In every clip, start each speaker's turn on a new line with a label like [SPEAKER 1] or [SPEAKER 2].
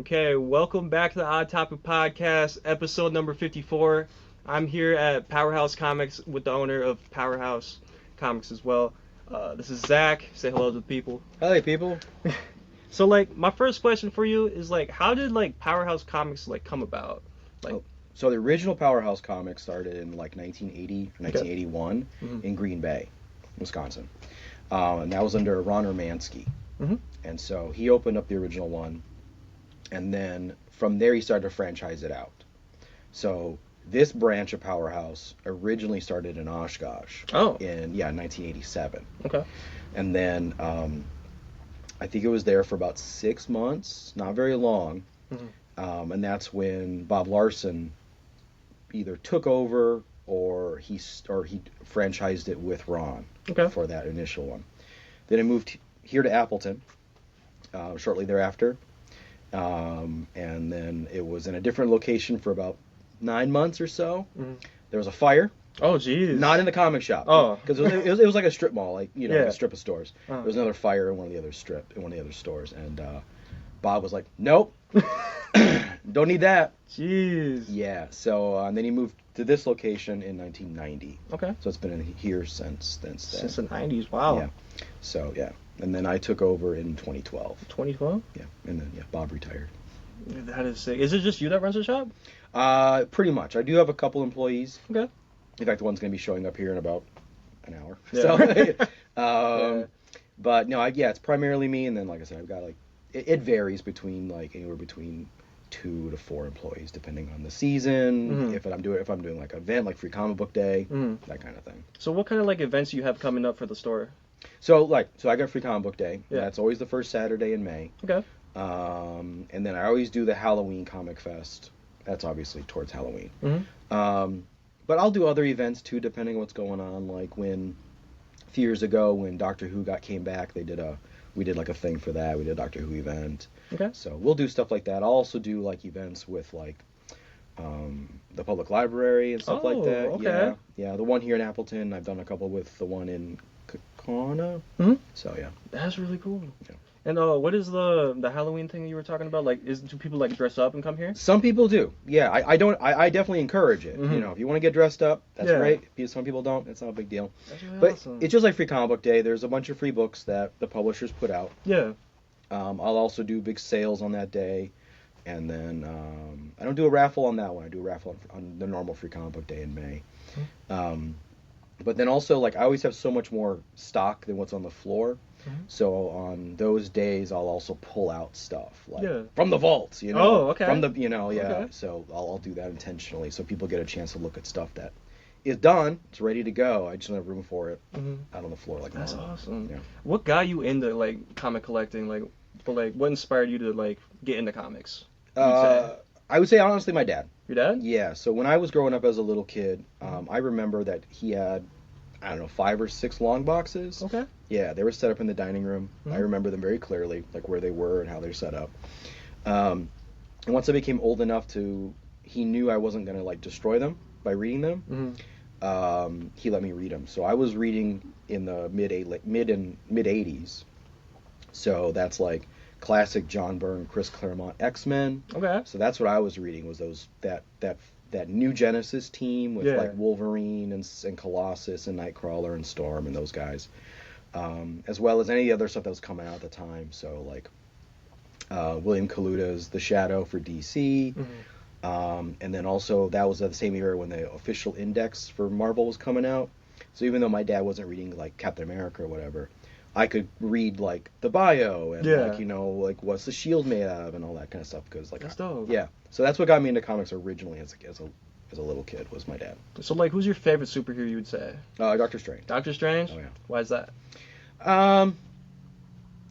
[SPEAKER 1] Okay, welcome back to the Odd Topic Podcast, episode number 54. I'm here at Powerhouse Comics with the owner of Powerhouse Comics as well. This is Zach. Say hello to the people.
[SPEAKER 2] Hey, people.
[SPEAKER 1] So, my first question for you is, how did, Powerhouse Comics, come about?
[SPEAKER 2] So the original Powerhouse Comics started in 1980 or 1981 in Green Bay, Wisconsin. And that was under Ron Romansky.
[SPEAKER 1] Mm-hmm.
[SPEAKER 2] And so he opened up the original one. And then from there he started to franchise it out. So this branch of Powerhouse originally started in Oshkosh. In 1987.
[SPEAKER 1] Okay.
[SPEAKER 2] And then I think it was there for about 6 months, not very long.
[SPEAKER 1] Mm-hmm.
[SPEAKER 2] And that's when Bob Larson either took over or he franchised it with Ron for that initial one. Then it moved here to Appleton shortly thereafter. And then it was in a different location for about 9 months or so.
[SPEAKER 1] Mm-hmm.
[SPEAKER 2] There was a fire.
[SPEAKER 1] Oh, jeez.
[SPEAKER 2] Not in the comic shop.
[SPEAKER 1] Oh.
[SPEAKER 2] Because it was like a strip mall, like a strip of stores.
[SPEAKER 1] Uh-huh.
[SPEAKER 2] There was another fire in one of the other stores. And Bob was like, nope. Don't need that.
[SPEAKER 1] Jeez.
[SPEAKER 2] Yeah. So and then he moved to this location in 1990.
[SPEAKER 1] Okay.
[SPEAKER 2] So it's been in here since then.
[SPEAKER 1] Since the 90s. Wow.
[SPEAKER 2] Yeah. So yeah. And then I took over in 2012.
[SPEAKER 1] 2012?
[SPEAKER 2] Yeah. And then Bob retired.
[SPEAKER 1] That is sick. Is it just you that runs the shop?
[SPEAKER 2] Pretty much. I do have a couple employees.
[SPEAKER 1] Okay.
[SPEAKER 2] In fact, one's going to be showing up here in about an hour.
[SPEAKER 1] Yeah.
[SPEAKER 2] So, but no, it's primarily me, and then like I said, I've got it varies between anywhere between 2 to 4 employees depending on the season.
[SPEAKER 1] Mm-hmm.
[SPEAKER 2] If I'm doing like an event like Free Comic Book Day,
[SPEAKER 1] Mm-hmm.
[SPEAKER 2] that kind of thing.
[SPEAKER 1] So what kind of events do you have coming up for the store?
[SPEAKER 2] So I got Free Comic Book Day.
[SPEAKER 1] Yeah.
[SPEAKER 2] That's always the first Saturday in May.
[SPEAKER 1] Okay.
[SPEAKER 2] And then I always do the Halloween Comic Fest. That's obviously towards Halloween.
[SPEAKER 1] Mm-hmm.
[SPEAKER 2] But I'll do other events too, depending on what's going on. Like a few years ago when Doctor Who came back, we did a thing for that. We did a Doctor Who event.
[SPEAKER 1] Okay.
[SPEAKER 2] So we'll do stuff like that. I'll also do events with the public library and stuff like that.
[SPEAKER 1] Okay.
[SPEAKER 2] Yeah. The one here in Appleton, I've done a couple with the one in Kaukauna.
[SPEAKER 1] Mm-hmm.
[SPEAKER 2] So yeah.
[SPEAKER 1] That's really cool.
[SPEAKER 2] Yeah.
[SPEAKER 1] And what is the Halloween thing you were talking about? Do people dress up and come here?
[SPEAKER 2] Some people do. Yeah, I don't. I definitely encourage it.
[SPEAKER 1] Mm-hmm.
[SPEAKER 2] If you want to get dressed up, that's
[SPEAKER 1] Yeah.
[SPEAKER 2] great. Some people don't. It's not a big deal.
[SPEAKER 1] That's really
[SPEAKER 2] But
[SPEAKER 1] awesome.
[SPEAKER 2] it's just like Free Comic Book Day. There's a bunch of free books that the publishers put out.
[SPEAKER 1] Yeah.
[SPEAKER 2] I'll also do big sales on that day, and then I don't do a raffle on that one. I do a raffle on the normal Free Comic Book Day in May.
[SPEAKER 1] Mm-hmm.
[SPEAKER 2] But then also I always have so much more stock than what's on the floor.
[SPEAKER 1] Mm-hmm.
[SPEAKER 2] So on those days, I'll also pull out stuff
[SPEAKER 1] Yeah.
[SPEAKER 2] from the vaults,
[SPEAKER 1] Oh, okay.
[SPEAKER 2] From the,
[SPEAKER 1] Okay.
[SPEAKER 2] So I'll do that intentionally, so people get a chance to look at stuff that is done. It's ready to go. I just don't have room for it out on the floor
[SPEAKER 1] That's
[SPEAKER 2] normal.
[SPEAKER 1] awesome.
[SPEAKER 2] Yeah.
[SPEAKER 1] What got you into comic collecting? What inspired you to get into comics?
[SPEAKER 2] I would say honestly, my dad.
[SPEAKER 1] Your dad?
[SPEAKER 2] Yeah. So when I was growing up as a little kid, I remember that he had, I don't know, 5 or 6 long boxes.
[SPEAKER 1] Okay.
[SPEAKER 2] Yeah, they were set up in the dining room.
[SPEAKER 1] Mm-hmm.
[SPEAKER 2] I remember them very clearly, where they were and how they're set up. And once I became old enough he knew I wasn't going to destroy them by reading them.
[SPEAKER 1] Mm-hmm.
[SPEAKER 2] He let me read them. So I was reading in the mid 80s. So that's classic John Byrne, Chris Claremont X-Men.
[SPEAKER 1] Okay.
[SPEAKER 2] So that's what I was reading, was that new Genesis team with Wolverine and Colossus and Nightcrawler and Storm and those guys, as well as any other stuff that was coming out at the time. So William Kaluta's The Shadow for DC, and then also that was at the same era when the official index for Marvel was coming out. So even though my dad wasn't reading Captain America or whatever, I could read the bio and what's the shield made out of and all that kind of stuff, because
[SPEAKER 1] that's dope.
[SPEAKER 2] Yeah. So that's what got me into comics originally as a little kid, was my dad.
[SPEAKER 1] So who's your favorite superhero, you would say?
[SPEAKER 2] Doctor Strange.
[SPEAKER 1] Doctor Strange?
[SPEAKER 2] Oh yeah.
[SPEAKER 1] Why is that?
[SPEAKER 2] I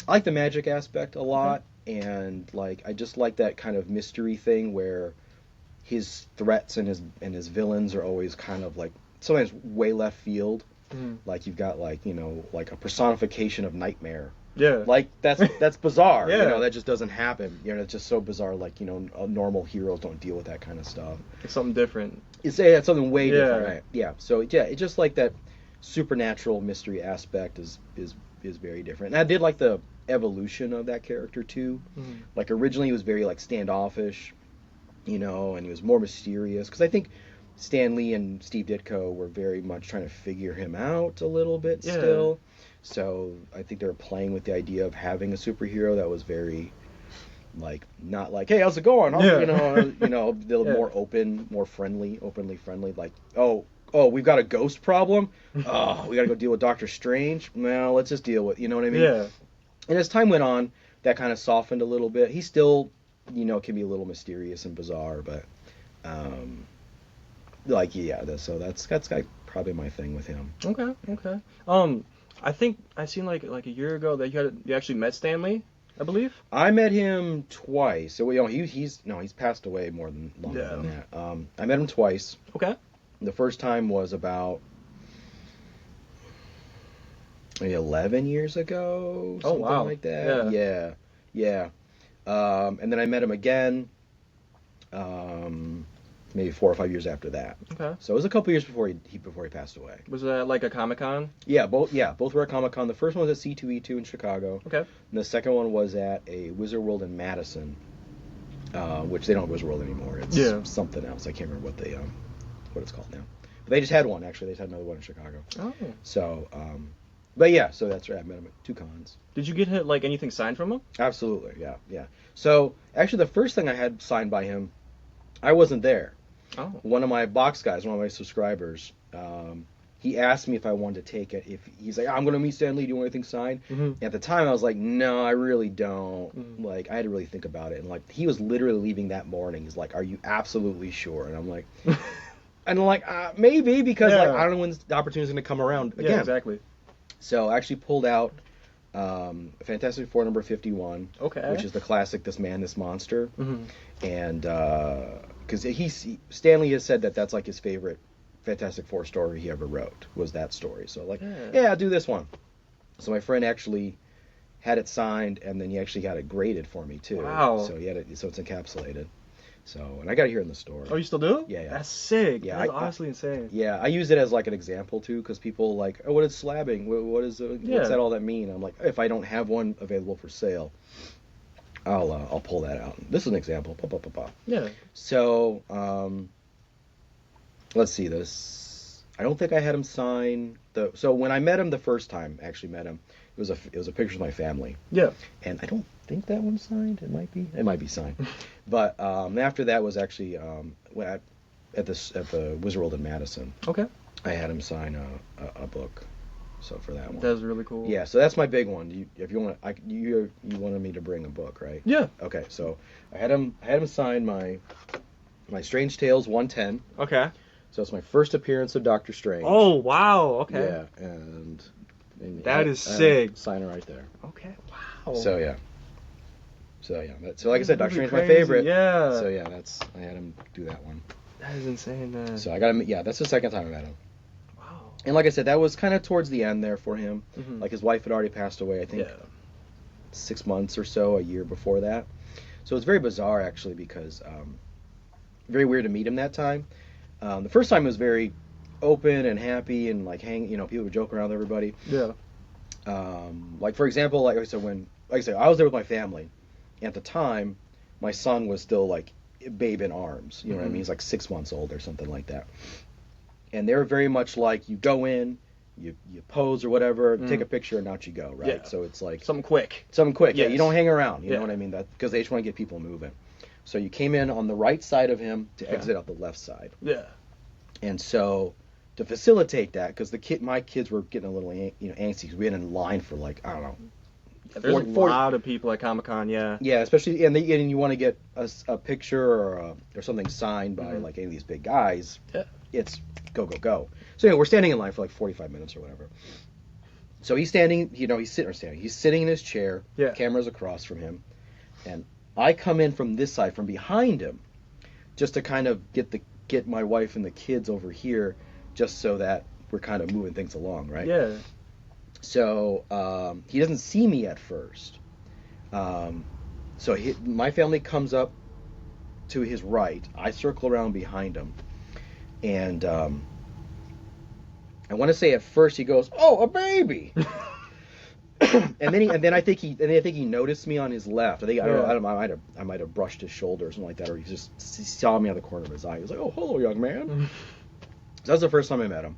[SPEAKER 2] like the magic aspect a lot, and I just like that kind of mystery thing where his threats and his villains are always kind of sometimes way left field. Mm-hmm. You've got a personification of Nightmare.
[SPEAKER 1] Yeah.
[SPEAKER 2] That's bizarre.
[SPEAKER 1] Yeah.
[SPEAKER 2] That just doesn't happen. It's just so bizarre. Normal heroes don't deal with that kind of stuff.
[SPEAKER 1] It's something different.
[SPEAKER 2] It's something way different. Right? Yeah. So it's just that supernatural mystery aspect is very different. And I did like the evolution of that character too.
[SPEAKER 1] Mm-hmm.
[SPEAKER 2] Like originally he was very like standoffish, you know, and he was more mysterious because I think Stan Lee and Steve Ditko were very much trying to figure him out a little bit still. So I think they were playing with the idea of having a superhero that was very like not like, hey, how's it going? You know, a little more open, more friendly, openly friendly. Like, oh, we've got a ghost problem. Oh, we got to go deal with Doctor Strange. Well, let's just deal with, you know what I mean?
[SPEAKER 1] Yeah.
[SPEAKER 2] And as time went on, that kind of softened a little bit. He still, you know, can be a little mysterious and bizarre, but like so that's like probably my thing with him.
[SPEAKER 1] Okay. I think I seen like a year ago that you actually met Stan Lee, I believe.
[SPEAKER 2] I met him twice. So you know, he's passed away longer than that. I met him twice.
[SPEAKER 1] Okay.
[SPEAKER 2] The first time was about maybe 11 years ago.
[SPEAKER 1] Oh, wow.
[SPEAKER 2] Like that. Yeah. And then I met him again. Maybe 4 or 5 years after that.
[SPEAKER 1] Okay.
[SPEAKER 2] So it was a couple years before he passed away.
[SPEAKER 1] Was that like a Comic-Con?
[SPEAKER 2] Yeah, both were at Comic-Con. The first one was at C2E2 in Chicago.
[SPEAKER 1] Okay. And
[SPEAKER 2] the second one was at a Wizard World in Madison, which they don't have Wizard World anymore. It's something else. I can't remember what it's called now. But they just had one, actually. They just had another one in Chicago. Oh. So, but yeah, so that's right. I met him at 2 cons.
[SPEAKER 1] Did you get like anything signed from him?
[SPEAKER 2] Absolutely, yeah. So, actually, the first thing I had signed by him, I wasn't there.
[SPEAKER 1] Oh.
[SPEAKER 2] One of my box guys, one of my subscribers, he asked me if I wanted to take it. He's like, I'm going to meet Stan Lee. Do you want anything signed? Mm-hmm. At the time, I was like, no, I really don't. Mm-hmm. Like, I had to really think about it. And like, he was literally leaving that morning. He's like, are you absolutely sure? And I'm like, maybe, because like I don't know when the opportunity's going to come around again.
[SPEAKER 1] Yeah, exactly.
[SPEAKER 2] So I actually pulled out Fantastic Four number 51, which is the classic This Man, This Monster. Mm-hmm. And because Stan Lee has said that that's like his favorite Fantastic Four story he ever wrote, was that story. So like, I'll do this one. So my friend actually had it signed, and then he actually got it graded for me too.
[SPEAKER 1] Wow.
[SPEAKER 2] So so it's encapsulated. So, and I got it here in the store.
[SPEAKER 1] Oh, you still do?
[SPEAKER 2] Yeah.
[SPEAKER 1] That's sick.
[SPEAKER 2] Yeah,
[SPEAKER 1] that's honestly insane.
[SPEAKER 2] Yeah, I use it as like an example too, because people like, oh, what is slabbing? What's that all that mean? I'm like, if I don't have one available for sale, I'll pull that out. This is an example.
[SPEAKER 1] Yeah.
[SPEAKER 2] So, let's see this. I don't think I had him sign so when I met him the first time, actually met him, it was a picture of my family. Yeah. And I don't think that one's signed. It might be signed. But after that was actually at the Wizard World in Madison. Okay. I had him sign a book. So for that one.
[SPEAKER 1] That was really cool.
[SPEAKER 2] Yeah, so that's my big one. If you want, you wanted me to bring a book, right? Yeah. Okay, so I had him sign my Strange Tales 110. Okay. So it's my first appearance of Doctor Strange.
[SPEAKER 1] Oh wow! Okay.
[SPEAKER 2] Yeah, and
[SPEAKER 1] that is sick.
[SPEAKER 2] Signer right there.
[SPEAKER 1] Okay. Wow.
[SPEAKER 2] So yeah. So like I said, Doctor Strange is my favorite.
[SPEAKER 1] Yeah.
[SPEAKER 2] So yeah, I had him do that one.
[SPEAKER 1] That is insane, man.
[SPEAKER 2] So I got him. Yeah, that's the second time I met him. And like I said, that was kind of towards the end there for him. Mm-hmm. Like his wife had already passed away, I think 6 months or so, a year before that. So it's very bizarre, actually, because very weird to meet him that time. The first time it was very open and happy and like people would joke around with everybody. Yeah. Like for example, like I said, I was there with my family. And at the time, my son was still like a babe in arms. You know what I mean? He's like 6 months old or something like that. And they're very much like, you go in, you pose or whatever, take a picture, and out you go, right? Yeah. So it's like
[SPEAKER 1] something quick.
[SPEAKER 2] Yes. Yeah, you don't hang around. You know what I mean? Because they just want to get people moving. So you came in on the right side of him to exit out the left side. Yeah. And so to facilitate that, because my kids were getting a little angsty because we had in line for like, I don't know.
[SPEAKER 1] There's a lot of people at Comic-Con, yeah.
[SPEAKER 2] Yeah, especially and you want to get a picture or something signed by like any of these big guys. Yeah. It's go. So anyway, we're standing in line for like 45 minutes or whatever. So he's standing, he's sitting in his chair. Yeah. Camera's across from him, and I come in from this side, from behind him, just to kind of get my wife and the kids over here, just so that we're kind of moving things along, right? Yeah. So he doesn't see me at first. So my family comes up to his right. I circle around behind him. And I want to say at first he goes, "Oh, a baby." and then I think he noticed me on his left. I think I don't know, I might have brushed his shoulder or something like that, or he saw me out of the corner of his eye. He was like, "Oh, hello, young man." So that was the first time I met him.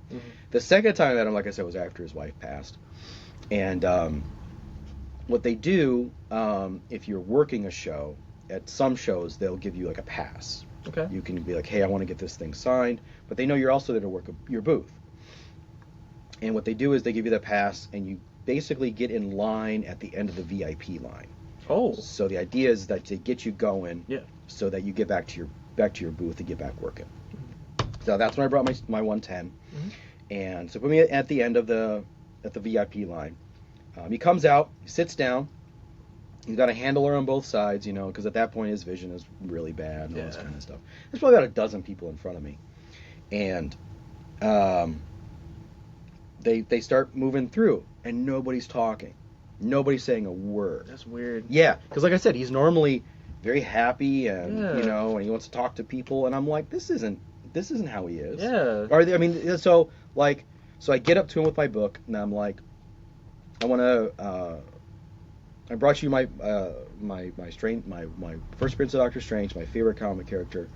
[SPEAKER 2] The second time I met him, like I said, was after his wife passed. And what they do, if you're working a show, at some shows they'll give you like a pass.
[SPEAKER 1] Okay.
[SPEAKER 2] You can be like, "Hey, I want to get this thing signed," but they know you're also there to work your booth. And what they do is they give you the pass, and you basically get in line at the end of the VIP line.
[SPEAKER 1] Oh.
[SPEAKER 2] So the idea is that to get you going,
[SPEAKER 1] Yeah.
[SPEAKER 2] so that you get back to your booth and get back working. So that's when I brought my 110, and so put me at the end of the VIP line. He comes out, he sits down. He's got a handler on both sides, because at that point his vision is really bad and all this kind of stuff. There's probably about a dozen people in front of me, and they start moving through, and nobody's talking, nobody's saying a word.
[SPEAKER 1] That's weird.
[SPEAKER 2] Yeah, because like I said, he's normally very happy and and he wants to talk to people, and I'm like, this isn't how he is.
[SPEAKER 1] Yeah.
[SPEAKER 2] Or so I get up to him with my book, and I'm like, I brought you my first appearance of Doctor Strange, my favorite comic character.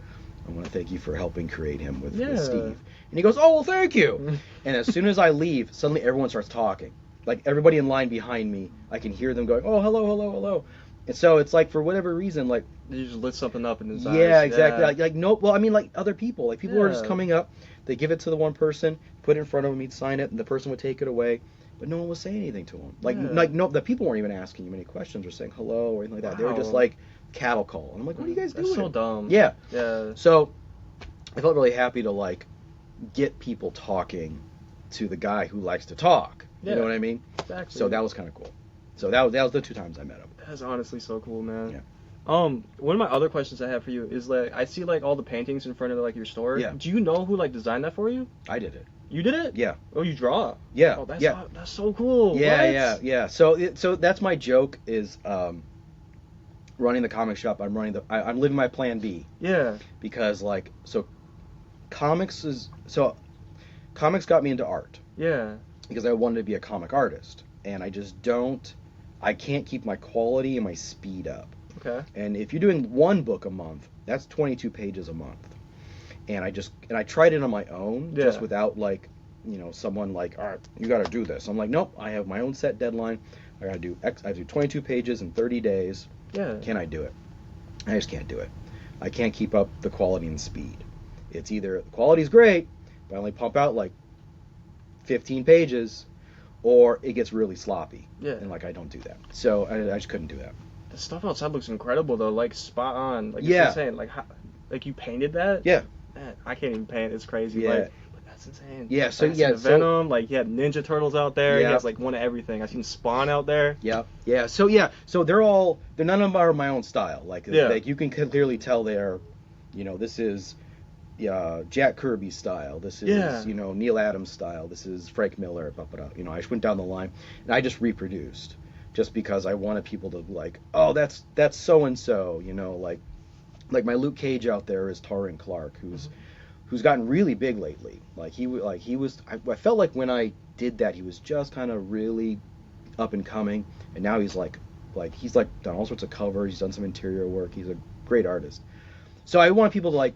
[SPEAKER 2] I want to thank you for helping create him with Steve. And he goes, "Oh, well, thank you." And as soon as I leave, suddenly everyone starts talking. Like everybody in line behind me, I can hear them going, "Oh, hello, hello, hello." And so it's like, for whatever reason, like,
[SPEAKER 1] you just lit something up in his eyes.
[SPEAKER 2] Yeah, exactly. Like no, well, I mean, like other people, like people are just coming up. They give it to the one person, put it in front of him, he'd sign it, and the person would take it away. But no one was saying anything to him. Like no, the people weren't even asking him any questions or saying hello or anything like that. They were just like cattle call. And I'm like, what are you guys doing?
[SPEAKER 1] That's so dumb.
[SPEAKER 2] Yeah.
[SPEAKER 1] Yeah.
[SPEAKER 2] So I felt really happy to like get people talking to the guy who likes to talk. You know what I mean?
[SPEAKER 1] Exactly.
[SPEAKER 2] So that was kind of cool. So that was the two times I met him.
[SPEAKER 1] That's honestly so cool, man.
[SPEAKER 2] Yeah.
[SPEAKER 1] One of my other questions I have for you is, like, I see like all the paintings in front of like your store.
[SPEAKER 2] Yeah.
[SPEAKER 1] Do you know who like designed that for you?
[SPEAKER 2] I did it.
[SPEAKER 1] You did it?
[SPEAKER 2] Yeah.
[SPEAKER 1] Oh, you draw?
[SPEAKER 2] Yeah.
[SPEAKER 1] Oh, that's
[SPEAKER 2] yeah.
[SPEAKER 1] That's so cool.
[SPEAKER 2] Yeah,
[SPEAKER 1] What?
[SPEAKER 2] yeah. So that's my joke is running the comic shop. I'm living my plan B.
[SPEAKER 1] Yeah.
[SPEAKER 2] Because comics got me into art.
[SPEAKER 1] Yeah.
[SPEAKER 2] Because I wanted to be a comic artist, and I can't keep my quality and my speed up.
[SPEAKER 1] Okay.
[SPEAKER 2] And if you're doing one book a month, that's 22 pages a month. And I tried it on my own, just without someone like, all right, you got to do this. I'm like, nope, I have my own set deadline. I got to do I do 22 pages in 30 days.
[SPEAKER 1] Yeah.
[SPEAKER 2] Can I do it? I just can't do it. I can't keep up the quality and speed. It's either the quality's great, but I only pump out like 15 pages, or it gets really sloppy.
[SPEAKER 1] Yeah.
[SPEAKER 2] And I don't do that. So I just couldn't do that.
[SPEAKER 1] The stuff outside looks incredible though, like spot on. Like, it's insane. Like you painted that?
[SPEAKER 2] Yeah.
[SPEAKER 1] Man, I can't even paint. It's crazy.
[SPEAKER 2] Yeah.
[SPEAKER 1] But that's insane.
[SPEAKER 2] Yeah. So
[SPEAKER 1] Venom. Like he had Ninja Turtles out there.
[SPEAKER 2] Yeah.
[SPEAKER 1] He has like one of everything. I've seen Spawn out there.
[SPEAKER 2] Yeah. Yeah. So they're none of them are my own style. Like you can clearly tell this is Jack Kirby style. This is Neil Adams style. This is Frank Miller. I just went down the line and I just reproduced, just because I wanted people to oh, that's so and so. Like my Luke Cage out there is Torrin Clark, who's gotten really big lately. I felt like when I did that, he was just kind of really up and coming, and now he's he's done all sorts of covers. He's done some interior work. He's a great artist. So I want people to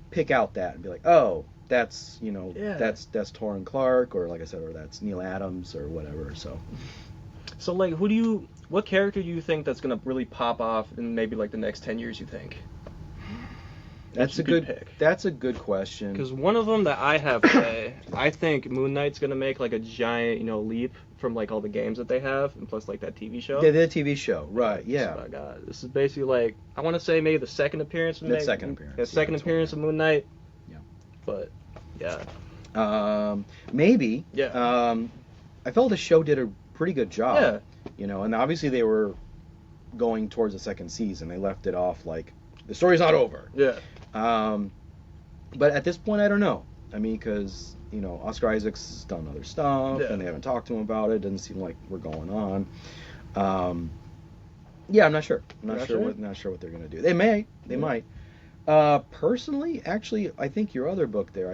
[SPEAKER 2] pick out that and be like, oh, that's that's Torrin Clark, or like I said, or that's Neil Adams or whatever. So
[SPEAKER 1] what character do you think that's gonna really pop off in maybe the next 10 years? You think?
[SPEAKER 2] That's a good pick. That's a good question.
[SPEAKER 1] Because one of them that I have today, I think Moon Knight's gonna make a giant leap from all the games that they have, and plus that TV show.
[SPEAKER 2] Yeah, the TV show, right? Yeah.
[SPEAKER 1] That's what I got. This is basically I want to say maybe the second appearance.
[SPEAKER 2] Second
[SPEAKER 1] appearance of Moon Knight.
[SPEAKER 2] Yeah.
[SPEAKER 1] But yeah.
[SPEAKER 2] Maybe.
[SPEAKER 1] Yeah.
[SPEAKER 2] I felt the show did a pretty good job.
[SPEAKER 1] Yeah.
[SPEAKER 2] And obviously they were going towards the second season. They left it off the story's not over.
[SPEAKER 1] Yeah.
[SPEAKER 2] But at this point, I don't know. I mean, because Oscar Isaac's has done other stuff, and they haven't talked to him about it. Doesn't seem like we're going on. Yeah, I'm not sure. Not sure what they're gonna do. They might. Personally, actually, I think your other book there.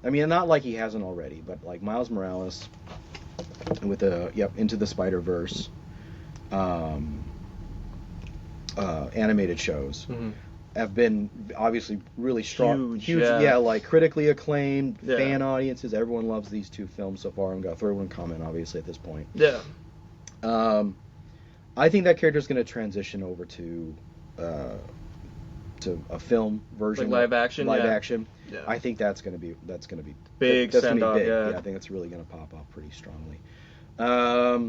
[SPEAKER 2] I mean, not like he hasn't already, but Miles Morales. with the Into the Spider-Verse animated shows.
[SPEAKER 1] Mm-hmm.
[SPEAKER 2] Have been obviously really strong, huge,
[SPEAKER 1] yeah.
[SPEAKER 2] like critically acclaimed,
[SPEAKER 1] Yeah.
[SPEAKER 2] fan audiences. Everyone loves these two films so far. I'm gonna throw one comment, obviously, at this point.
[SPEAKER 1] Yeah.
[SPEAKER 2] I think that character is gonna transition over to a film version,
[SPEAKER 1] like live action. Yeah.
[SPEAKER 2] I think that's gonna be
[SPEAKER 1] big send off. Yeah.
[SPEAKER 2] I think it's really gonna pop up pretty strongly. I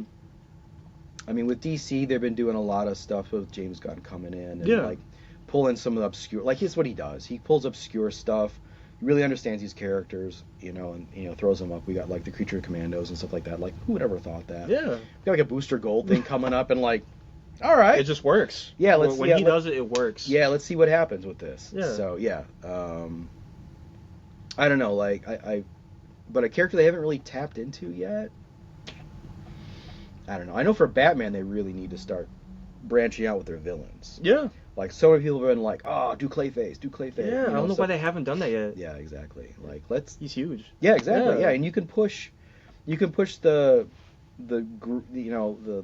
[SPEAKER 2] mean, with DC, they've been doing a lot of stuff with James Gunn coming in and like pulling some of the obscure, like here's what he does. He pulls obscure stuff. He really understands these characters, and throws them up. We got like the Creature Commandos and stuff like that. Like, who would ever thought that?
[SPEAKER 1] Yeah.
[SPEAKER 2] We got like a Booster Gold thing coming up, and like, all right,
[SPEAKER 1] it just works.
[SPEAKER 2] Yeah,
[SPEAKER 1] when he does it, it works.
[SPEAKER 2] Yeah, let's see what happens with this.
[SPEAKER 1] Yeah.
[SPEAKER 2] So yeah, I don't know, like but a character they haven't really tapped into yet. I don't know. I know for Batman they really need to start branching out with their villains.
[SPEAKER 1] Yeah.
[SPEAKER 2] Like, so many people have been like, oh, do Clayface.
[SPEAKER 1] Yeah, I don't know why they haven't done that yet.
[SPEAKER 2] Yeah, exactly. Like,
[SPEAKER 1] He's huge.
[SPEAKER 2] Yeah, exactly. Yeah, and you can push the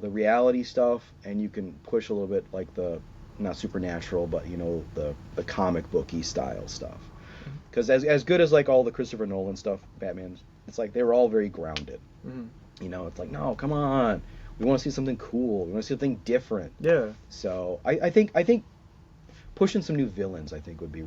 [SPEAKER 2] reality stuff, and you can push a little bit like the not supernatural, but the comic booky style stuff. Because as good as like all the Christopher Nolan stuff, Batman's, it's like they were all very grounded.
[SPEAKER 1] Mm-hmm.
[SPEAKER 2] It's like, no, come on. We want to see something cool. We want to see something different.
[SPEAKER 1] Yeah.
[SPEAKER 2] So I think pushing some new villains, I think would be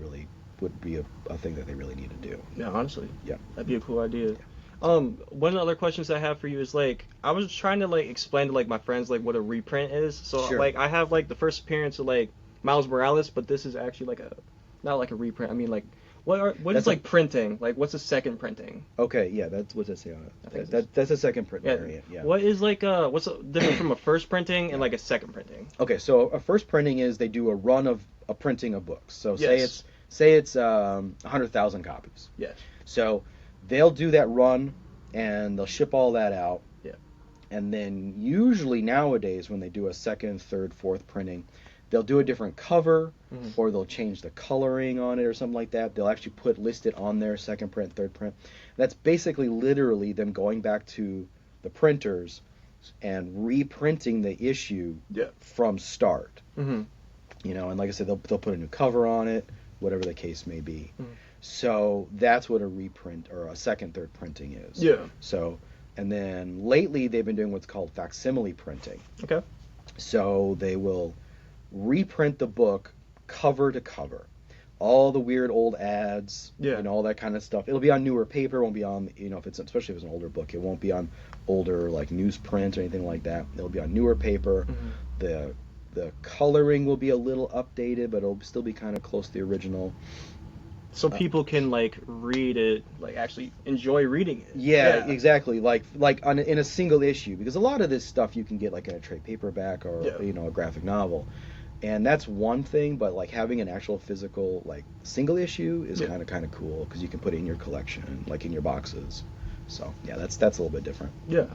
[SPEAKER 2] a thing that they really need to do.
[SPEAKER 1] Yeah, honestly.
[SPEAKER 2] Yeah.
[SPEAKER 1] That'd be a cool idea. Yeah. One of the other questions I have for you is like, I was trying to like explain to like my friends like what a reprint is. So
[SPEAKER 2] Sure.
[SPEAKER 1] like I have like the first appearance of like Miles Morales, but this is actually like not like a reprint. I mean like what is like printing? Like what's a second printing?
[SPEAKER 2] Okay, yeah, that's what I say on it. That's a second print variant. Yeah.
[SPEAKER 1] What is like what's different from a first printing and like a second printing?
[SPEAKER 2] Okay, so a first printing is they do a run of a printing of books. So
[SPEAKER 1] Yes.
[SPEAKER 2] say it's 100,000 copies.
[SPEAKER 1] Yes.
[SPEAKER 2] So they'll do that run and they'll ship all that out.
[SPEAKER 1] Yeah.
[SPEAKER 2] And then usually nowadays when they do a second, third, fourth printing, they'll do a different cover, or they'll change the coloring on it or something like that. They'll actually list it on their second print, third print. That's basically literally them going back to the printers and reprinting the issue from start.
[SPEAKER 1] Mm-hmm.
[SPEAKER 2] And like I said, they'll put a new cover on it, whatever the case may be. Mm-hmm. So that's what a reprint or a second, third printing is.
[SPEAKER 1] Yeah.
[SPEAKER 2] So, and then lately they've been doing what's called facsimile printing.
[SPEAKER 1] Okay.
[SPEAKER 2] So they will reprint the book cover to cover, all the weird old ads, all that kind of stuff. It'll be on newer paper. It won't be on, especially if it's an older book, it won't be on older like newsprint or anything like that. It'll be on newer paper. Mm-hmm. The coloring will be a little updated, but it'll still be kind of close to the original.
[SPEAKER 1] So people can like read it, like actually enjoy reading it.
[SPEAKER 2] Yeah. Exactly. Like in a single issue, because a lot of this stuff you can get like in a trade paperback or a graphic novel. And that's one thing, but like having an actual physical like single issue is kind of cool because you can put it in your collection, like in your boxes. So yeah, that's a little bit different.
[SPEAKER 1] Yeah,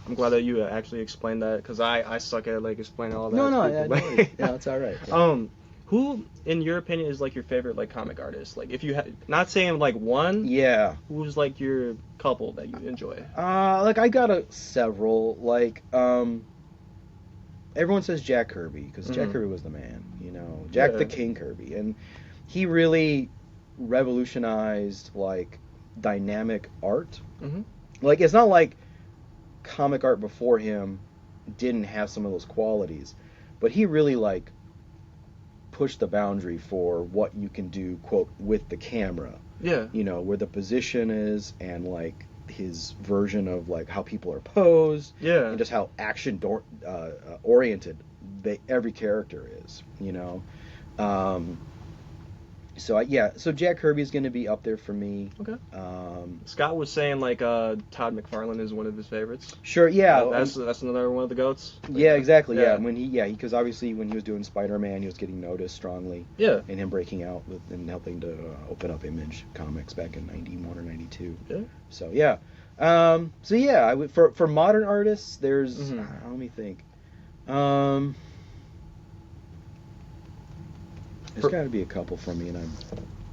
[SPEAKER 1] I'm glad that you actually explained that because I suck at like explaining all that.
[SPEAKER 2] No, that's all right. Yeah.
[SPEAKER 1] Who in your opinion is like your favorite like comic artist? Like if you had not saying like one.
[SPEAKER 2] Yeah.
[SPEAKER 1] Who's like your couple that you enjoy?
[SPEAKER 2] Like I got several like everyone says Jack Kirby because Jack Kirby was the man, Jack the King Kirby, and he really revolutionized like dynamic art. Mm-hmm. Like it's not like comic art before him didn't have some of those qualities, but he really like pushed the boundary for what you can do, quote, with the camera. Yeah. Where the position is and like his version of like how people are posed, and just how action oriented every character is, So Jack Kirby is going to be up there for me. Okay.
[SPEAKER 1] Scott was saying like Todd McFarlane is one of his favorites.
[SPEAKER 2] Sure. Yeah.
[SPEAKER 1] That's another one of the goats.
[SPEAKER 2] Yeah. Exactly. Yeah. Because obviously when he was doing Spider-Man, he was getting noticed strongly. Yeah. And him breaking out and helping to open up Image Comics back in '91 or '92. Yeah. So yeah. For modern artists, there's let me think. There's got to be a couple from me, and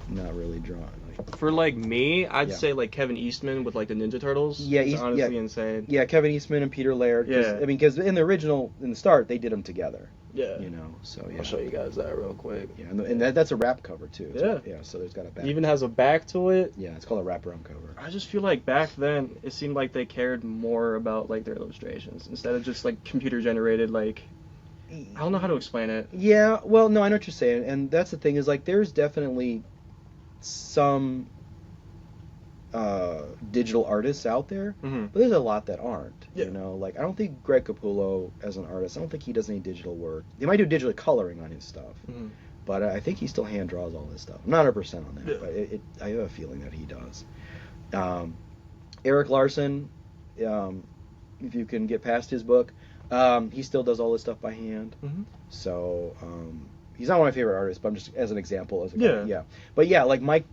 [SPEAKER 2] not really drawn. Like,
[SPEAKER 1] For like me, I'd
[SPEAKER 2] Yeah.
[SPEAKER 1] say like Kevin Eastman with like the Ninja Turtles.
[SPEAKER 2] Yeah,
[SPEAKER 1] it's honestly
[SPEAKER 2] yeah.
[SPEAKER 1] insane.
[SPEAKER 2] Yeah, Kevin Eastman and Peter Laird.
[SPEAKER 1] Yeah.
[SPEAKER 2] I mean, because in the start, they did them together.
[SPEAKER 1] Yeah.
[SPEAKER 2] You know, so yeah.
[SPEAKER 1] I'll show you guys that real quick.
[SPEAKER 2] Yeah, and that's a wrap cover too.
[SPEAKER 1] Yeah.
[SPEAKER 2] Yeah, so there's got a back.
[SPEAKER 1] It even has a back to it.
[SPEAKER 2] Yeah, it's called a wraparound cover.
[SPEAKER 1] I just feel like back then it seemed like they cared more about like their illustrations instead of just like computer generated like I don't know how to explain it.
[SPEAKER 2] Yeah, well, no, I know what you're saying, and that's the thing is like there's definitely some digital artists out there,
[SPEAKER 1] Mm-hmm.
[SPEAKER 2] but there's a lot that aren't.
[SPEAKER 1] Yeah.
[SPEAKER 2] You know, like I don't think Greg Capullo as an artist, I don't think he does any digital work. He might do digital coloring on his stuff,
[SPEAKER 1] Mm-hmm.
[SPEAKER 2] but I think he still hand draws all this stuff. I'm not 100% on that,
[SPEAKER 1] Yeah.
[SPEAKER 2] but I have a feeling that he does. Eric Larson, if you can get past his book, he still does all this stuff by hand.
[SPEAKER 1] Mm-hmm.
[SPEAKER 2] So he's not one of my favorite artists, but I'm just as an example. As a
[SPEAKER 1] Yeah.
[SPEAKER 2] guy, yeah. But yeah, like Mike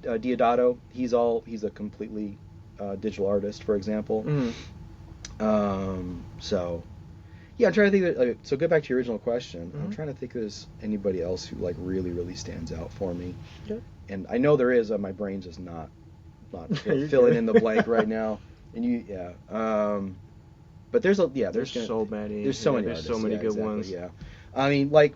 [SPEAKER 2] Diodato, he's a completely digital artist, for example.
[SPEAKER 1] Mm-hmm.
[SPEAKER 2] So yeah, I'm trying to think. So get back to your original question. I'm
[SPEAKER 1] Mm-hmm.
[SPEAKER 2] trying to think if there's anybody else who like really stands out for me.
[SPEAKER 1] Yeah.
[SPEAKER 2] And I know there is. My brain's just not
[SPEAKER 1] You're
[SPEAKER 2] filling
[SPEAKER 1] good.
[SPEAKER 2] in the blank right now. And but there's
[SPEAKER 1] There's
[SPEAKER 2] so
[SPEAKER 1] so many.
[SPEAKER 2] there's so many
[SPEAKER 1] There's
[SPEAKER 2] artists.
[SPEAKER 1] so many
[SPEAKER 2] Yeah,
[SPEAKER 1] good
[SPEAKER 2] exactly,
[SPEAKER 1] ones.
[SPEAKER 2] Yeah, I mean, like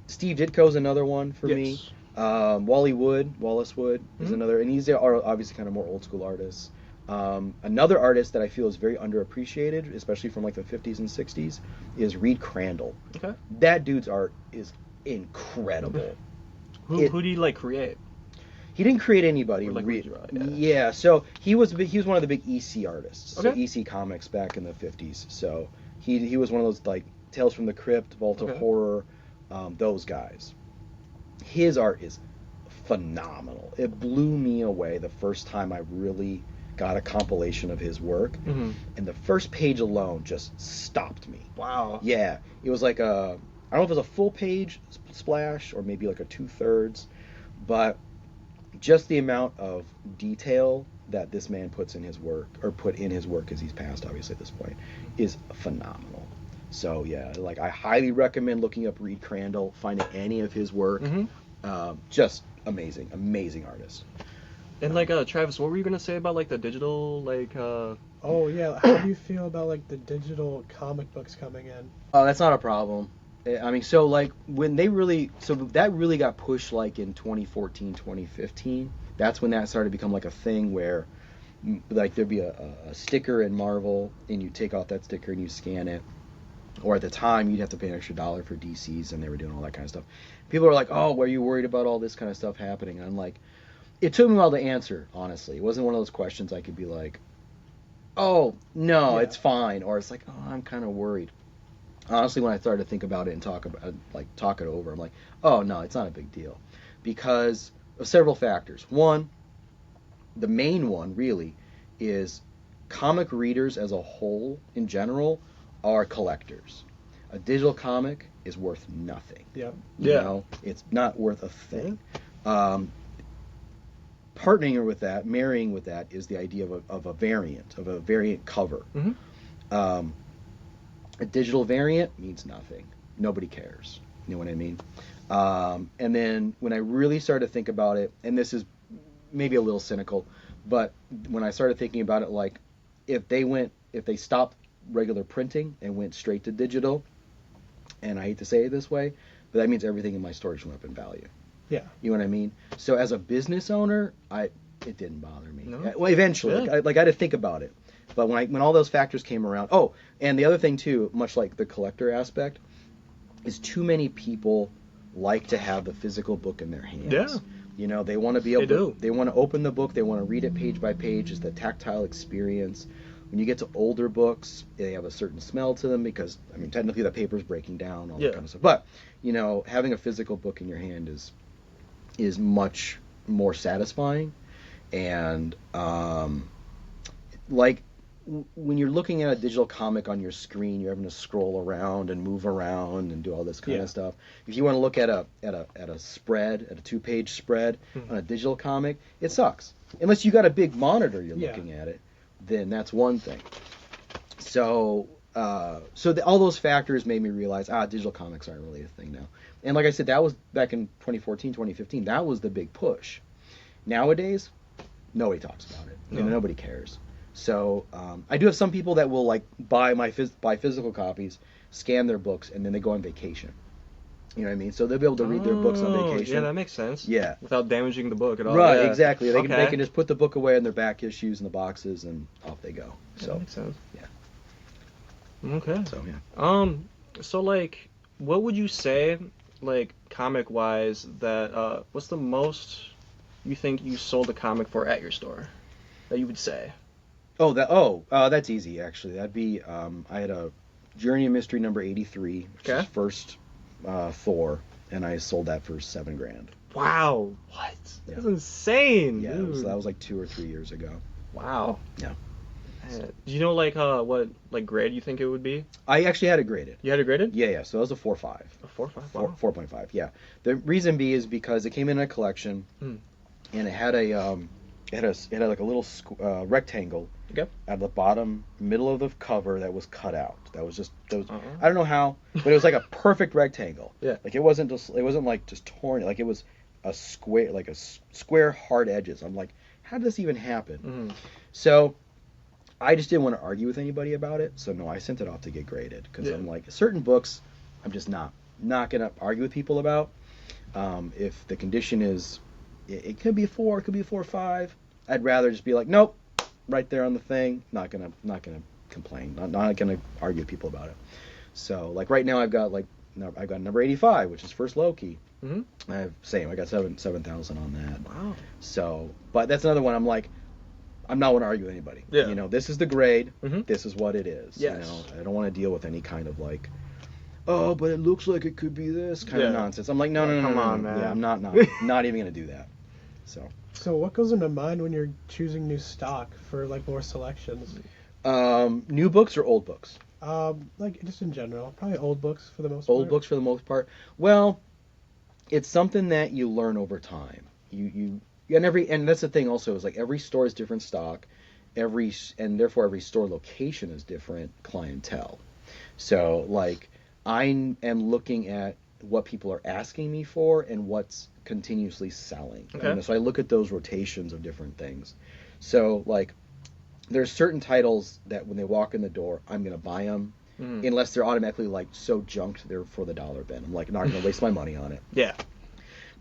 [SPEAKER 2] Steve Ditko's another one for me.
[SPEAKER 1] Yes.
[SPEAKER 2] Wallace Wood is
[SPEAKER 1] Mhm.
[SPEAKER 2] another, and these are obviously kind of more old school artists. Another artist that I feel is very underappreciated, especially from like the 50s and 60s, is Reed Crandall.
[SPEAKER 1] Okay.
[SPEAKER 2] That dude's art is incredible.
[SPEAKER 1] Who do you like create?
[SPEAKER 2] He didn't create anybody.
[SPEAKER 1] Or like
[SPEAKER 2] Reed,
[SPEAKER 1] draw, yeah.
[SPEAKER 2] yeah, so he was one of the big EC artists. So
[SPEAKER 1] Okay.
[SPEAKER 2] EC Comics back in the 50s. So he was one of those like Tales from the Crypt, Vault of
[SPEAKER 1] Okay.
[SPEAKER 2] Horror, those guys. His art is phenomenal. It blew me away the first time I really got a compilation of his work,
[SPEAKER 1] Mm-hmm.
[SPEAKER 2] and the first page alone just stopped me.
[SPEAKER 1] Wow.
[SPEAKER 2] Yeah, it was like I don't know if it was a full page splash or maybe like a 2/3, but just the amount of detail that this man puts in his work, or put in his work as he's passed, obviously at this point, is phenomenal. So yeah, like I highly recommend looking up Reed Crandall, finding any of his work.
[SPEAKER 1] Mm-hmm.
[SPEAKER 2] Just amazing artist.
[SPEAKER 1] And like Travis, what were you gonna say about like the digital like
[SPEAKER 3] Oh yeah, how do you feel about like the digital comic books coming in?
[SPEAKER 2] Oh, that's not a problem. I mean, so like when that really got pushed like in 2014, 2015. That's when that started to become like a thing where like there'd be a sticker in Marvel and you take out that sticker and you scan it. Or at the time you'd have to pay an extra $1 for DCs, and they were doing all that kind of stuff. People are like, "Oh, were you worried about all this kind of stuff happening?" And I'm like, it took me a while to answer, honestly. It wasn't one of those questions I could be like, "Oh, no,
[SPEAKER 3] Yeah.
[SPEAKER 2] it's fine," or it's like, "Oh, I'm kind of worried." Honestly, when I started to think about it and talk it over, I'm like, "Oh, no, it's not a big deal," because of several factors. One, the main one really is comic readers as a whole in general are collectors. A digital comic is worth nothing.
[SPEAKER 3] Yep.
[SPEAKER 2] You
[SPEAKER 1] Yeah.
[SPEAKER 2] know, it's not worth a thing. Partnering with that, marrying with that, is the idea of a variant cover.
[SPEAKER 1] Mhm.
[SPEAKER 2] A digital variant means nothing. Nobody cares. You know what I mean? And then when I really started to think about it, and this is maybe a little cynical, but when I started thinking about it, like if they stopped regular printing and went straight to digital, and I hate to say it this way, but that means everything in my storage went up in value.
[SPEAKER 3] Yeah.
[SPEAKER 2] You know what I mean? So as a business owner, it didn't bother me.
[SPEAKER 1] No?
[SPEAKER 2] Well, eventually,
[SPEAKER 1] Yeah.
[SPEAKER 2] like I had to think about it. But when all those factors came around, oh, and the other thing too, much like the collector aspect, is too many people like to have the physical book in their hands.
[SPEAKER 1] Yeah.
[SPEAKER 2] You know, they want to be able
[SPEAKER 1] They
[SPEAKER 2] to,
[SPEAKER 1] do.
[SPEAKER 2] they want to open the book, they want to read it page by page. It's the tactile experience. When you get to older books, they have a certain smell to them because, I mean, technically the paper's breaking down, all that
[SPEAKER 1] Yeah.
[SPEAKER 2] kind of stuff. But, you know, having a physical book in your hand is much more satisfying. And, like, when you're looking at a digital comic on your screen, you're having to scroll around and move around and do all this kind
[SPEAKER 3] Yeah.
[SPEAKER 2] of stuff. If you want to look at a spread, at a 2-page spread
[SPEAKER 1] Mhm.
[SPEAKER 2] on a digital comic, it sucks. Unless you got a big monitor you're
[SPEAKER 3] Yeah.
[SPEAKER 2] looking at it, then that's one thing. So So all those factors made me realize, digital comics aren't really a thing now. And like I said, that was back in 2014, 2015. That was the big push. Nowadays, nobody talks about it.
[SPEAKER 1] No.
[SPEAKER 2] Nobody cares. So I do have some people that will like buy physical copies, scan their books, and then they go on vacation. You know what I mean? So they'll be able to read their books on vacation.
[SPEAKER 1] Yeah, that makes sense.
[SPEAKER 2] Yeah.
[SPEAKER 1] Without damaging the book at all.
[SPEAKER 2] Right,
[SPEAKER 1] Yeah.
[SPEAKER 2] exactly. They can just put the book away in their back issues in the boxes, and off they go.
[SPEAKER 1] Yeah,
[SPEAKER 2] So
[SPEAKER 1] that makes sense.
[SPEAKER 2] Yeah.
[SPEAKER 1] Okay.
[SPEAKER 2] So yeah.
[SPEAKER 1] So like, what would you say, like, comic-wise, that what's the most you think you sold a comic for at your store? That you would say.
[SPEAKER 2] That's easy actually. That'd be I had a Journey of Mystery number 83, which is first Thor, and I sold that for $7,000.
[SPEAKER 1] Wow, what?
[SPEAKER 2] Yeah.
[SPEAKER 1] That's insane.
[SPEAKER 2] Yeah,
[SPEAKER 1] dude.
[SPEAKER 2] that was like 2 or 3 years ago.
[SPEAKER 1] Wow.
[SPEAKER 2] Yeah.
[SPEAKER 1] Man. Do you know like what like grade you think it would be?
[SPEAKER 2] I actually had it graded.
[SPEAKER 1] You had it graded?
[SPEAKER 2] Yeah. So that was a 4.5.
[SPEAKER 1] A 4.5. Wow.
[SPEAKER 2] 4.5. Yeah. The reason being is because it came in a collection, and it had like a little rectangle at the bottom middle of the cover that was cut out. That was I don't know how, but it was like a perfect rectangle.
[SPEAKER 1] Yeah.
[SPEAKER 2] Like it wasn't like just torn. Like it was a square hard edges. I'm like, how did this even happen?
[SPEAKER 1] Mm-hmm.
[SPEAKER 2] So I just didn't want to argue with anybody about it. So no, I sent it off to get graded because I'm like, certain books I'm just not gonna argue with people about. If the condition is, it could be a 4, it could be a 4 or 5. I'd rather just be like, nope, right there on the thing. Not gonna complain. Not gonna argue with people about it. So like right now I've got number 85, which is first Loki.
[SPEAKER 1] Mm-hmm.
[SPEAKER 2] I got 7,000 on that.
[SPEAKER 1] Wow.
[SPEAKER 2] So, but that's another one. I'm like, I'm not want to argue with anybody.
[SPEAKER 1] Yeah.
[SPEAKER 2] You know, this is the grade.
[SPEAKER 1] Mm-hmm.
[SPEAKER 2] This is what it is.
[SPEAKER 1] Yes.
[SPEAKER 2] You know, I don't want to deal with any kind of like, oh, but it looks like it could be this kind of nonsense. I'm like, no,
[SPEAKER 1] come on, man.
[SPEAKER 2] Yeah, I'm not even gonna do that.
[SPEAKER 3] So what goes into mind when you're choosing new stock for like more selections?
[SPEAKER 2] New books or old books?
[SPEAKER 3] Like just in general, probably old books for the most part.
[SPEAKER 2] Old books for the most part. Well, it's something that you learn over time. And that's the thing also is like every store is different stock, and therefore every store location is different clientele. So like I am looking at what people are asking me for and what's continuously selling.
[SPEAKER 1] Okay.
[SPEAKER 2] So I look at those rotations of different things. So like there's certain titles that when they walk in the door, I'm going to buy them unless they're automatically like so junked they're for the dollar bin. I'm like not going to waste my money on it.
[SPEAKER 1] Yeah.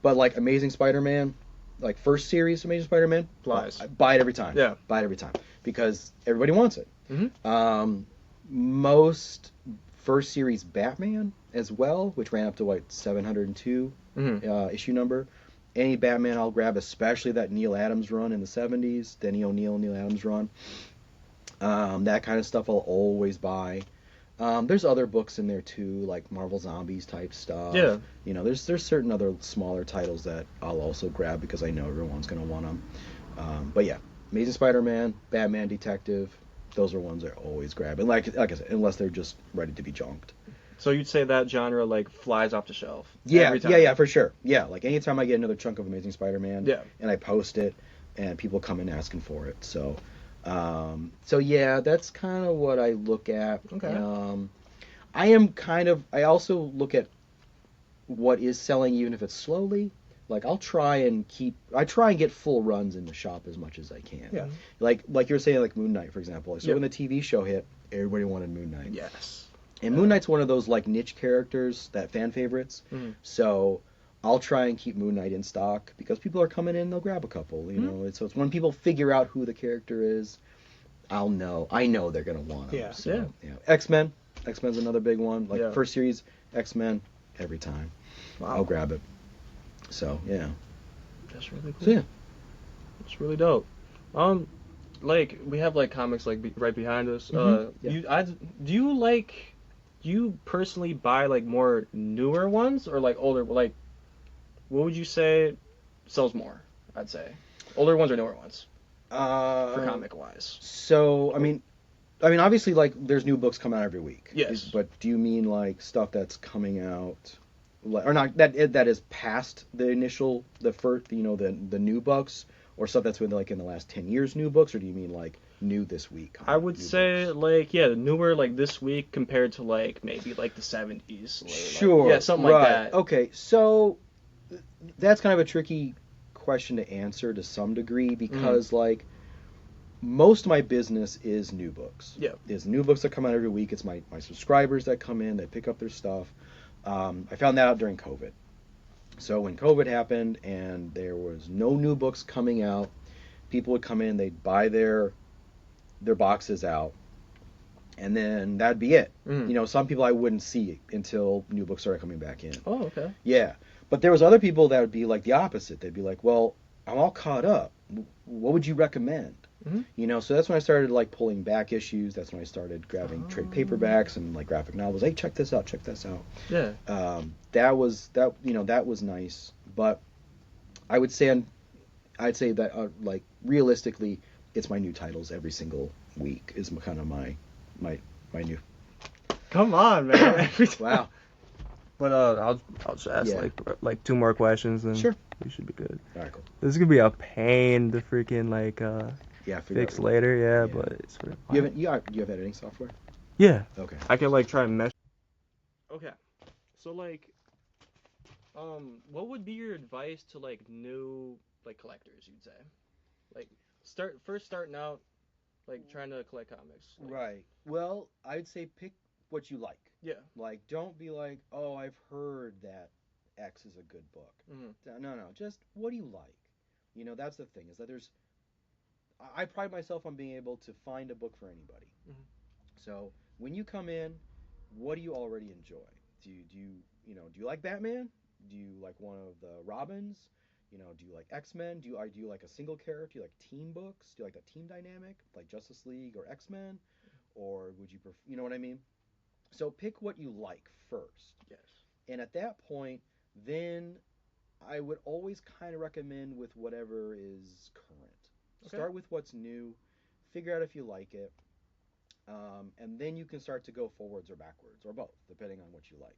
[SPEAKER 2] But like Amazing Spider-Man, like first series Amazing Spider-Man,
[SPEAKER 1] Flies.
[SPEAKER 2] I buy it every time.
[SPEAKER 1] Yeah.
[SPEAKER 2] Buy it every time because everybody wants it.
[SPEAKER 1] Mm-hmm.
[SPEAKER 2] Most first series Batman as well, which ran up to like 702 issue number. Any Batman I'll grab, especially that Neil Adams run in the 70s, Denny O'Neil, Neil Adams run. That kind of stuff I'll always buy. There's other books in there too, like Marvel Zombies type stuff.
[SPEAKER 1] Yeah.
[SPEAKER 2] You know, there's certain other smaller titles that I'll also grab because I know everyone's going to want them. But yeah, Amazing Spider-Man, Batman Detective, those are ones I always grab. And like I said, unless they're just ready to be junked.
[SPEAKER 1] So you'd say that genre like flies off the shelf.
[SPEAKER 2] Yeah,
[SPEAKER 1] every time.
[SPEAKER 2] yeah, for sure. Yeah, like anytime I get another chunk of Amazing Spider-Man, and I post it, and people come in asking for it. So yeah, that's kind of what I look at.
[SPEAKER 1] Okay.
[SPEAKER 2] I also look at what is selling, even if it's slowly. Like I try and get full runs in the shop as much as I can.
[SPEAKER 3] Yeah.
[SPEAKER 2] Like you're saying, like Moon Knight, for example. So when the TV show hit, everybody wanted Moon Knight.
[SPEAKER 1] Yes.
[SPEAKER 2] And Moon Knight's one of those like niche characters that fan favorites. So I'll try and keep Moon Knight in stock because people are coming in, they'll grab a couple. You know, so it's when people figure out who the character is, I know they're gonna want them.
[SPEAKER 3] Yeah.
[SPEAKER 2] So, yeah. X-Men's another big one. Like first series X-Men, every time.
[SPEAKER 1] Wow.
[SPEAKER 2] I'll grab it. So yeah.
[SPEAKER 1] That's really cool.
[SPEAKER 2] So yeah.
[SPEAKER 1] It's really dope. Like we have like comics like right behind us.
[SPEAKER 2] Yeah.
[SPEAKER 1] Do you personally buy like more newer ones or like older? Like, what would you say sells more? I'd say older ones or newer ones for comic wise.
[SPEAKER 2] So I mean, obviously, like there's new books coming out every week.
[SPEAKER 1] Yes.
[SPEAKER 2] But do you mean like stuff that's coming out, or not that is past the first, the new books, or stuff that's been like in the last 10 years new books, or do you mean like new this week?
[SPEAKER 1] I would say
[SPEAKER 2] books?
[SPEAKER 1] like newer like this week compared to like maybe like the 70s.
[SPEAKER 2] Sure.
[SPEAKER 1] Like, yeah, something like that.
[SPEAKER 2] Okay, so that's kind of a tricky question to answer to some degree because like most of my business is new books.
[SPEAKER 1] Yeah.
[SPEAKER 2] It's new books that come out every week. It's my subscribers that come in, they pick up their stuff. I found that out during COVID. So when COVID happened and there was no new books coming out, people would come in, they'd buy their boxes out, and then that'd be it. You know, some people I wouldn't see until new books started coming back in.
[SPEAKER 1] Oh, okay.
[SPEAKER 2] Yeah. But there was other people that would be like the opposite. They'd be like, well, I'm all caught up. What would you recommend? You know, so that's when I started like pulling back issues. That's when I started grabbing trade paperbacks and like graphic novels. Hey, check this out.
[SPEAKER 1] Yeah.
[SPEAKER 2] That was nice. But I'd say that like realistically, it's my new titles every single week is kind of my new.
[SPEAKER 1] Come on, man. Every time.
[SPEAKER 2] Wow.
[SPEAKER 4] But I'll just ask like 2 more questions and
[SPEAKER 2] Sure.
[SPEAKER 4] we should be good.
[SPEAKER 2] All right, cool.
[SPEAKER 4] This is gonna be a pain to freaking like fix later,
[SPEAKER 2] yeah.
[SPEAKER 4] but it's sort of
[SPEAKER 2] Do you have editing software?
[SPEAKER 4] Yeah.
[SPEAKER 2] Okay.
[SPEAKER 1] I can like try and mesh. Okay. So like what would be your advice to like new like collectors, you'd say? Like starting out like trying to collect comics. Like,
[SPEAKER 2] Right. Well, I'd say pick what you like.
[SPEAKER 1] Yeah.
[SPEAKER 2] Like, don't be like, oh, I've heard that X is a good book. No. Just what do you like? You know, that's the thing is that I pride myself on being able to find a book for anybody. So when you come in, what do you already enjoy? Do you like Batman? Do you like one of the Robins? You know, do you like X-Men? Do you like a single character? Do you like team books? Do you like that team dynamic, like Justice League or X-Men? Or would you prefer, you know what I mean? So pick what you like first.
[SPEAKER 1] Yes.
[SPEAKER 2] And at that point, then I would always kind of recommend with whatever is current.
[SPEAKER 1] Okay.
[SPEAKER 2] Start with what's new, figure out if you like it, and then you can start to go forwards or backwards or both, depending on what you like.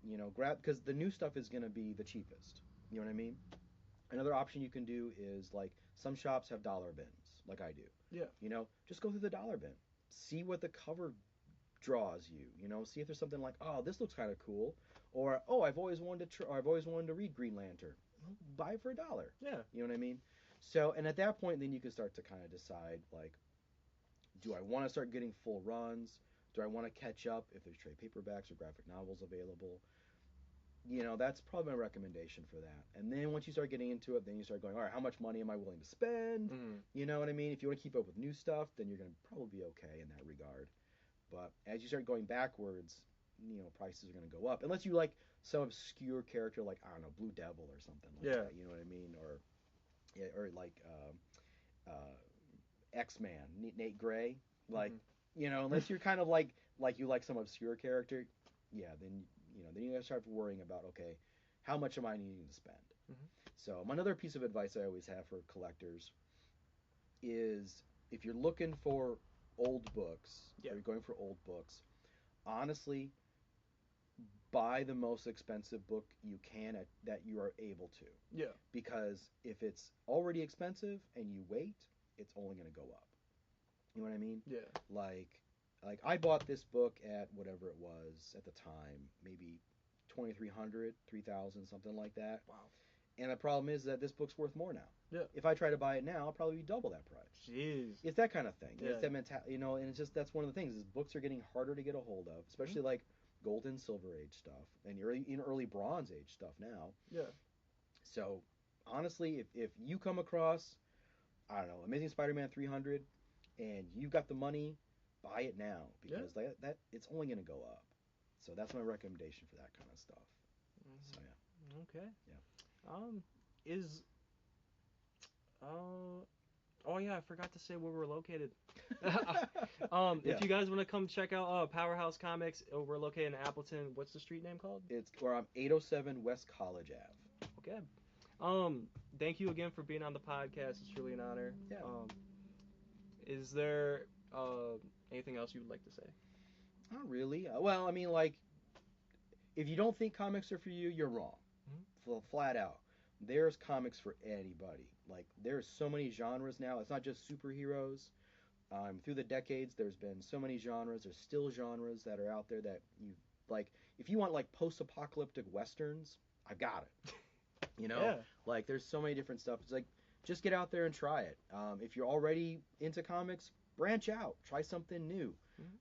[SPEAKER 2] You know, because the new stuff is going to be the cheapest. You know what I mean? Another option you can do is like some shops have dollar bins, like I do.
[SPEAKER 1] Yeah.
[SPEAKER 2] You know, just go through the dollar bin, see what the cover draws you. You know, see if there's something like, oh, this looks kind of cool, or oh, I've always wanted to read Green Lantern. Buy it for $1.
[SPEAKER 1] Yeah.
[SPEAKER 2] You know what I mean? So, and at that point, then you can start to kind of decide like, do I want to start getting full runs? Do I want to catch up if there's trade paperbacks or graphic novels available? You know, that's probably my recommendation for that. And then once you start getting into it, then you start going, all right, how much money am I willing to spend? You know what I mean? If you want to keep up with new stuff, then you're going to probably be okay in that regard. But as you start going backwards, you know, prices are going to go up. Unless you like some obscure character like, I don't know, Blue Devil or something like that. You know what I mean? Or like X-Man, Nate Gray. Like, you know, unless you're kind of like you like some obscure character, yeah, then you gotta start worrying about, okay, how much am I needing to spend? So another piece of advice I always have for collectors is if you're looking for old books, or you're going for old books, honestly, buy the most expensive book you can that you are able to.
[SPEAKER 1] Yeah.
[SPEAKER 2] Because if it's already expensive and you wait, it's only going to go up. You know what I mean?
[SPEAKER 1] Yeah.
[SPEAKER 2] Like I bought this book at whatever it was at the time, maybe $2,300, $3,000, something like that.
[SPEAKER 1] Wow.
[SPEAKER 2] And the problem is that this book's worth more now.
[SPEAKER 1] Yeah.
[SPEAKER 2] If I try to buy it now, I'll probably be double that price.
[SPEAKER 1] Jeez.
[SPEAKER 2] It's that kind of thing.
[SPEAKER 1] Yeah.
[SPEAKER 2] It's that mentality, you know, and it's just that's one of the things is books are getting harder to get a hold of, especially like Gold and Silver Age stuff and early Bronze Age stuff now.
[SPEAKER 1] Yeah.
[SPEAKER 2] So honestly, if you come across, I don't know, Amazing Spider-Man 300, and you've got the money, buy it now because that it's only going to go up. So that's my recommendation for that kind of stuff. So yeah.
[SPEAKER 1] Okay.
[SPEAKER 2] Yeah.
[SPEAKER 1] Oh yeah, I forgot to say where we're located. If you guys want to come check out Powerhouse Comics, we're located in Appleton. What's the street name called?
[SPEAKER 2] It's where I'm 807 West College Ave.
[SPEAKER 1] Okay. Thank you again for being on the podcast. It's really an honor.
[SPEAKER 2] Yeah.
[SPEAKER 1] Is there anything else you would like to say?
[SPEAKER 2] Not really. Well, I mean, like, if you don't think comics are for you, you're wrong. Flat out. there's comics for anybody. Like, there's so many genres now. It's not just superheroes. Through the decades, there's been so many genres. There's still genres that are out there that you like. If you want like post-apocalyptic westerns, I've got it.
[SPEAKER 1] Yeah.
[SPEAKER 2] Like, there's so many different stuff. It's like, just get out there and try it. If you're already into comics, branch out, try something new.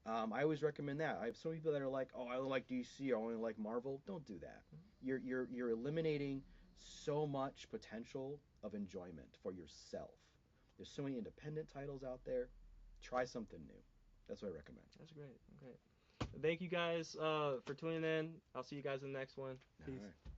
[SPEAKER 2] I always recommend that. I have so many people that are like, oh, I only like DC, I only like Marvel. Don't do that. You're eliminating so much potential of enjoyment for yourself. There's so many independent titles out there. Try something new. That's what I recommend.
[SPEAKER 1] That's great. Thank you guys for tuning in. I'll see you guys in the next one. Peace.
[SPEAKER 2] All right.